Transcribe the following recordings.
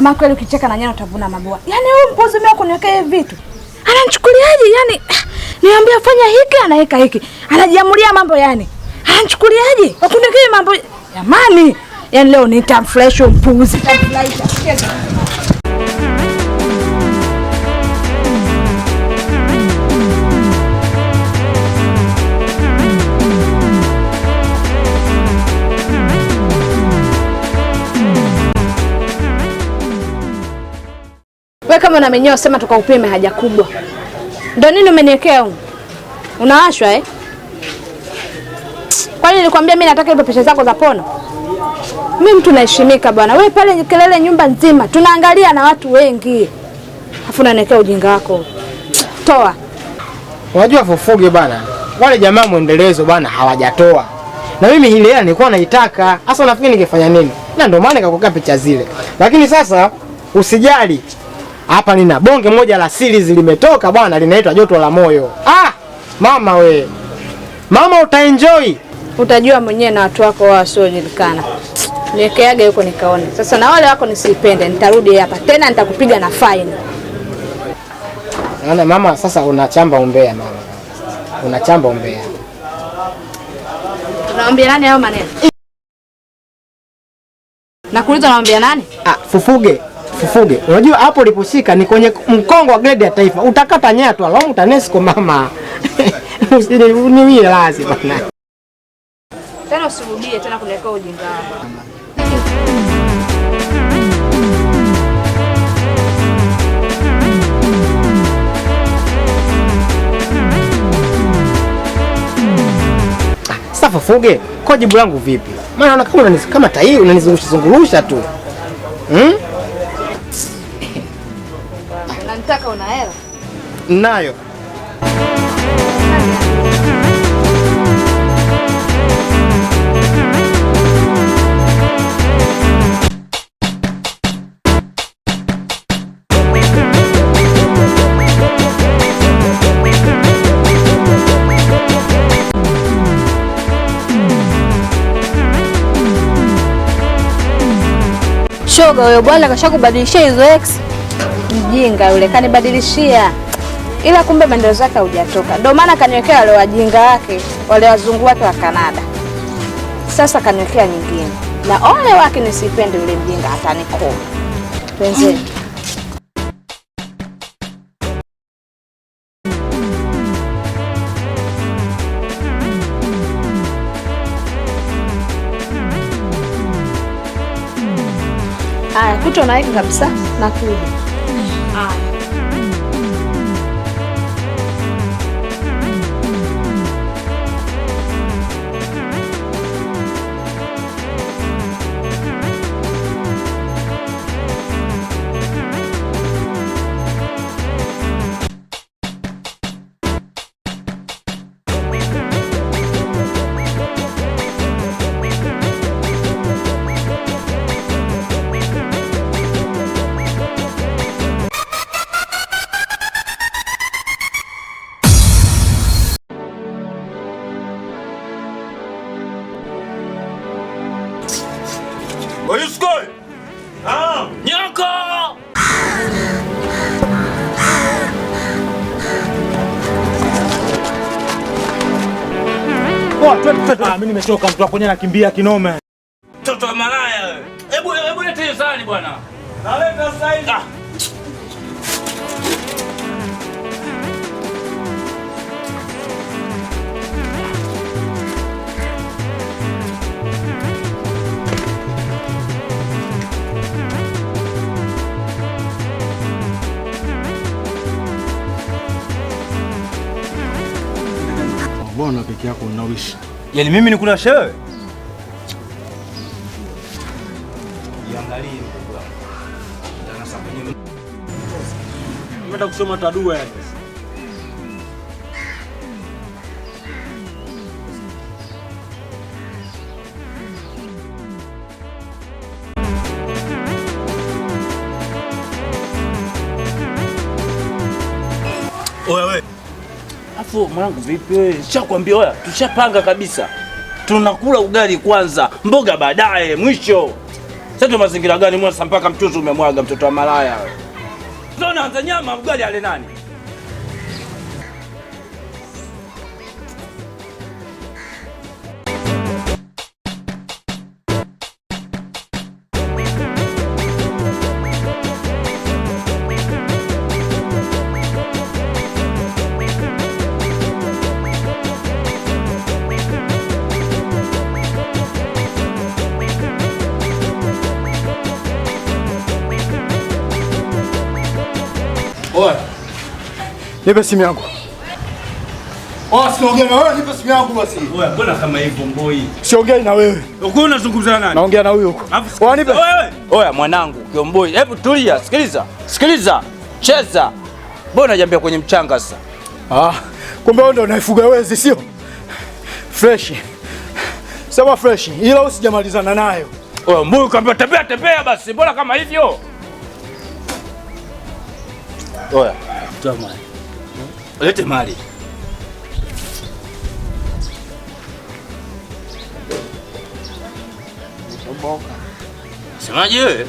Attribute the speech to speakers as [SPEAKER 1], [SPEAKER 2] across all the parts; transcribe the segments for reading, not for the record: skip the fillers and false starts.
[SPEAKER 1] Ama kweli ukicheka na nyani utavuna mabua. Yaani huyu mpuzi mimi kuniwekea vitu. Ananichukuliaje? Yaani niambia fanya hiki anaweka hiki. Anajiamulia mambo yani. Ananichukuliaje? Wakuniwekea mambo jamani. Yaani leo nitamfresh mpuzi. Nitamfresh. Wewe kama unamenyoa sema tukaupime haja kubwa. Ndio nini umeniwekea huko? Unawashwa eh? Kwani nilikwambia mimi nataka hizo pesa zako za pono? Mimi mtu naheshimika bwana. Wewe pale kelele nyumba nzima. Tunaangalia na watu wengi. Afu unaniwekea ujinga wako. Toa.
[SPEAKER 2] Unajua Fufuge bwana. Wale jamaa muendelezo bwana hawajatoa. Na mimi ile hela nilikuwa naitaka. Sasa unafikiri ningefanya nini? Na ndio maana nikakuweka picha zile. Lakini sasa usijali. Hapa nina bonge moja la series limetoka bwana, linaitwa Joto la Moyo. Mama we. Mama utaenjoy.
[SPEAKER 1] Utajua mwenyewe na watu wako wasiojulikana. Niekeage huko nikaone. Sasa na wale wako nisipende, nitarudi hapa. Tena nitakupiga na fine.
[SPEAKER 2] Naona mama sasa unachamba umbea mama. Unachamba umbea.
[SPEAKER 1] Unaambia nani hayo maneno? Nakuuliza unaambia nani?
[SPEAKER 2] Fufuge. Unajua hapo uliposhika ni kwenye mkongo wa grade ya taifa. Utakata nyaya tu alamu TANESCO mama. Usiniwie lazi bwana.
[SPEAKER 1] Tena usirudie tena kuniwekea ujinga wako.
[SPEAKER 2] Sasa Fufuge, kwa jibu langu vipi? Maana naona kama kama tai unanizungusha tu.
[SPEAKER 1] Unanitaka una hela?
[SPEAKER 2] Nayo.
[SPEAKER 1] Shoga huyo bwana kashakubadilishia hizo ex. Mjinga yule kanibadilishia. Ila kumbe maendeleo zake hujatoka. Ndio maana kaniwekea wale wajinga wake, wale wazungu wake wa Canada. Sasa kaniwekea nyingine. Na ole wake nisipende yule mjinga atanikoma. Twende. Kuto naika kabisa na kuja.
[SPEAKER 3] Nyoko!
[SPEAKER 4] Mimi nimechoka, mtu wako anakimbia kinome.
[SPEAKER 3] Mtoto wa malaya wewe. Hebu leta hiyo sahani bwana. Naleta sasa hivi.
[SPEAKER 4] Mbona peke yako unawishi?
[SPEAKER 3] Yaani mimi nikula shewe? Jiangalie mkuu wangu. Ndana sabuni.
[SPEAKER 4] Nimeenda kusoma tadua yani.
[SPEAKER 3] Oya wewe. Afu mwanangu vipi wewe? Nishakwambia oya, tushapanga kabisa. Tunakula ugali kwanza, mboga baadaye, mwisho. Sasa mazingira gani mwana mpaka mchuzi umemwaga mtoto wa malaya wewe? Sasa unaanza nyama ugali ale nani?
[SPEAKER 4] Oya. Nipe simu yangu. Siongea na wewe, nipe simu yangu basi.
[SPEAKER 3] Oya, mbona kama hivyo mboi?
[SPEAKER 4] Siongei na wewe.
[SPEAKER 3] Uko unazungumza na nani?
[SPEAKER 4] Naongea na huyo huko.
[SPEAKER 3] Oya, nipe. Oya, mwanangu, kiomboi. Hebu tulia, sikiliza. Sikiliza. Cheza. Mbona unajambia kwenye mchanga sasa?
[SPEAKER 4] Kumbe wewe ndio unaifuga wezi sio? Fresh. Sema fresh. Ila usijamalizana nayo.
[SPEAKER 3] Oya, mboi kaambia tembea basi. Mbona kama hivyo? Oya, toa mali. Lete mali. Semaje wewe?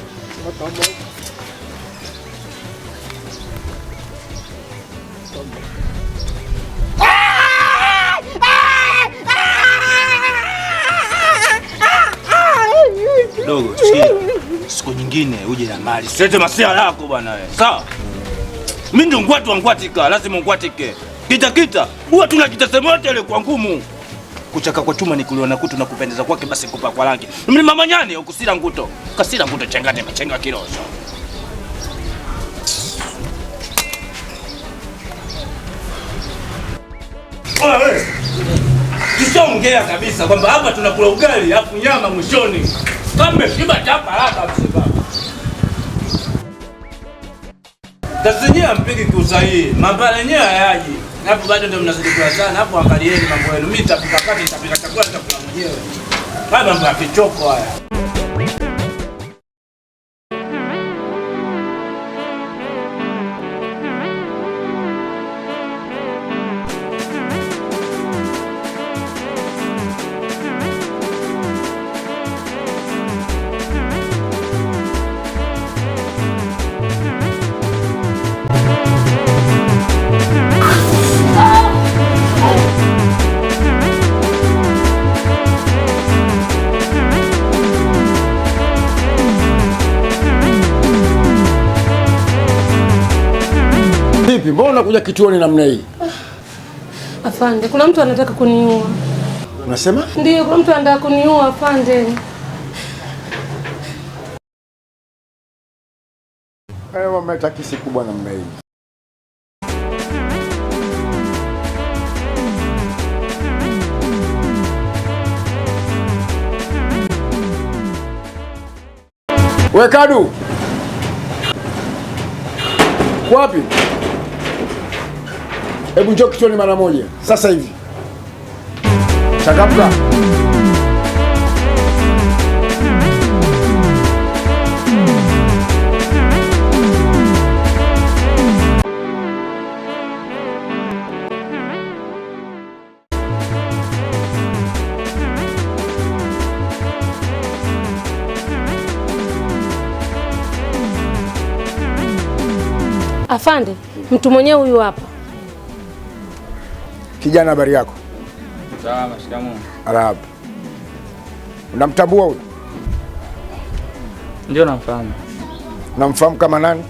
[SPEAKER 3] Dogo, siku nyingine uje na mali. Silete masia yako bwana wewe. Sawa? Mimi ndo ngwatu ngwatika, lazima ngwatike. Kita huwa tunakita semote ile kwa ngumu. Kuchaka kwa chuma ni kuliwa na kutu na kupendeza kwake basi kupa kwa rangi. Mimi mama nyani ukusira nguto. Kasira nguto changane machenga kiroso. Wewe. Tushaongea kabisa kwamba hapa tunakula ugali afu nyama mwishoni. Kama shiba chapa haraka msiba. Tasinyia mpigi kusahihi. Mambo yenyewe hayaji. Hapo bado ndio mnazidi kwa sana. Hapo angalieni mambo yenu. Mimi nitapika kati, nitapika chakula, nitakula mwenyewe. Haya mambo ya kichoko haya.
[SPEAKER 5] Vipi, mbona unakuja kituoni namna hii?
[SPEAKER 6] Afande, kuna mtu anataka kuniua.
[SPEAKER 5] Unasema?
[SPEAKER 6] Ndio, kuna mtu anataka kuniua afande.
[SPEAKER 5] Wewe umeleta kesi kubwa namna hii. We Kadu! Wapi? Hebu njoo kituoni mara moja. Sasa hivi. Changamka.
[SPEAKER 6] Afande, mtu mwenyewe huyu hapa.
[SPEAKER 5] Kijana, habari yako?
[SPEAKER 7] Salama, shikamoo.
[SPEAKER 5] Arab. Unamtambua huyu?
[SPEAKER 7] Ndio namfahamu.
[SPEAKER 5] Unamfahamu kama nani?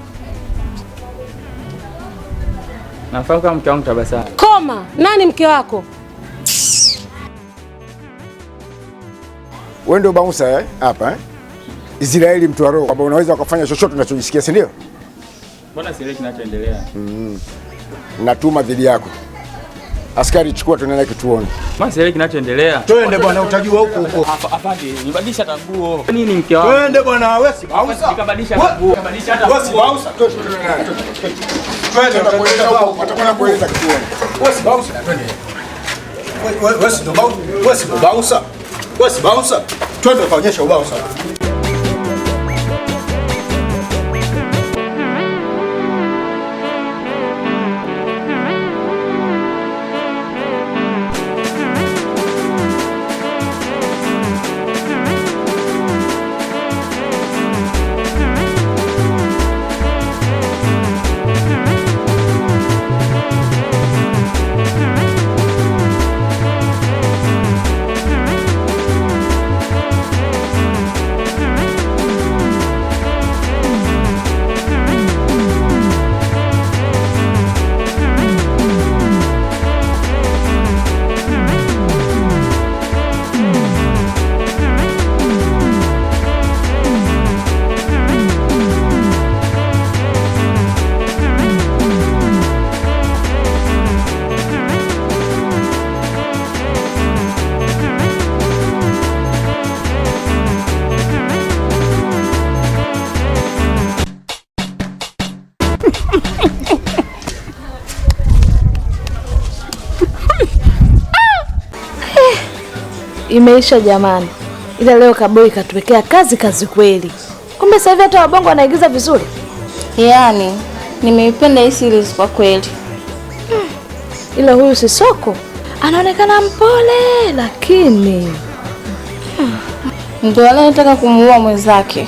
[SPEAKER 7] Nafahamu kama mke wangu Tabasamu.
[SPEAKER 6] Koma, nani mke wako?
[SPEAKER 5] Wewe ndio bouncer hapa Israeli, mtu wa roho, kwamba unaweza ukafanya chochote unachojisikia, si ndio?
[SPEAKER 7] Mbona sielewi kinachoendelea?
[SPEAKER 5] Natuma dhidi yako. Askari, chukua tunaenda kituoni.
[SPEAKER 7] Mbona sielewi kinachoendelea?
[SPEAKER 4] Twende bwana, utajua huko huko.
[SPEAKER 7] Afande, nibadilisha tanguo. Nini mke wangu?
[SPEAKER 4] Twende bwana, wewe si bouncer.
[SPEAKER 7] Nikabadilisha tanguo. Nikabadilisha tanguo.
[SPEAKER 4] Wewe si bouncer. Twende
[SPEAKER 5] Tutakueleza huko, tutakwenda kueleza kituoni.
[SPEAKER 4] Wewe si bouncer, twende. Wewe si bouncer. Wewe si bouncer. Wewe si bouncer. Twende kaonyesha ubouncer.
[SPEAKER 6] imeisha jamani. Ila leo Kaboi katuwekea kazi kweli. Kumbe sasa hivi hata wabongo wanaigiza vizuri.
[SPEAKER 1] Yaani nimeipenda hii series kwa kweli.
[SPEAKER 6] Ila huyu Sisoko anaonekana mpole lakini
[SPEAKER 1] ndio anayetaka kumuua mwenzake.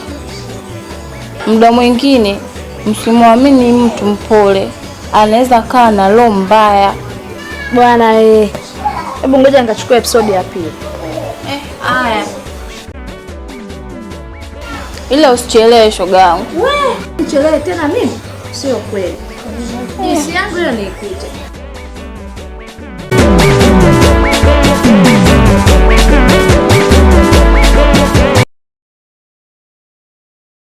[SPEAKER 1] Muda mwingine msimwamini mtu mpole, anaweza kaa na roho mbaya.
[SPEAKER 6] Bwana hebu ngoja nikachukua episode ya pili.
[SPEAKER 1] Haya. Ila usichelewe shoga yangu.
[SPEAKER 6] Nichelewe tena mimi? Sio kweli. Jinsi yangu ile niipite.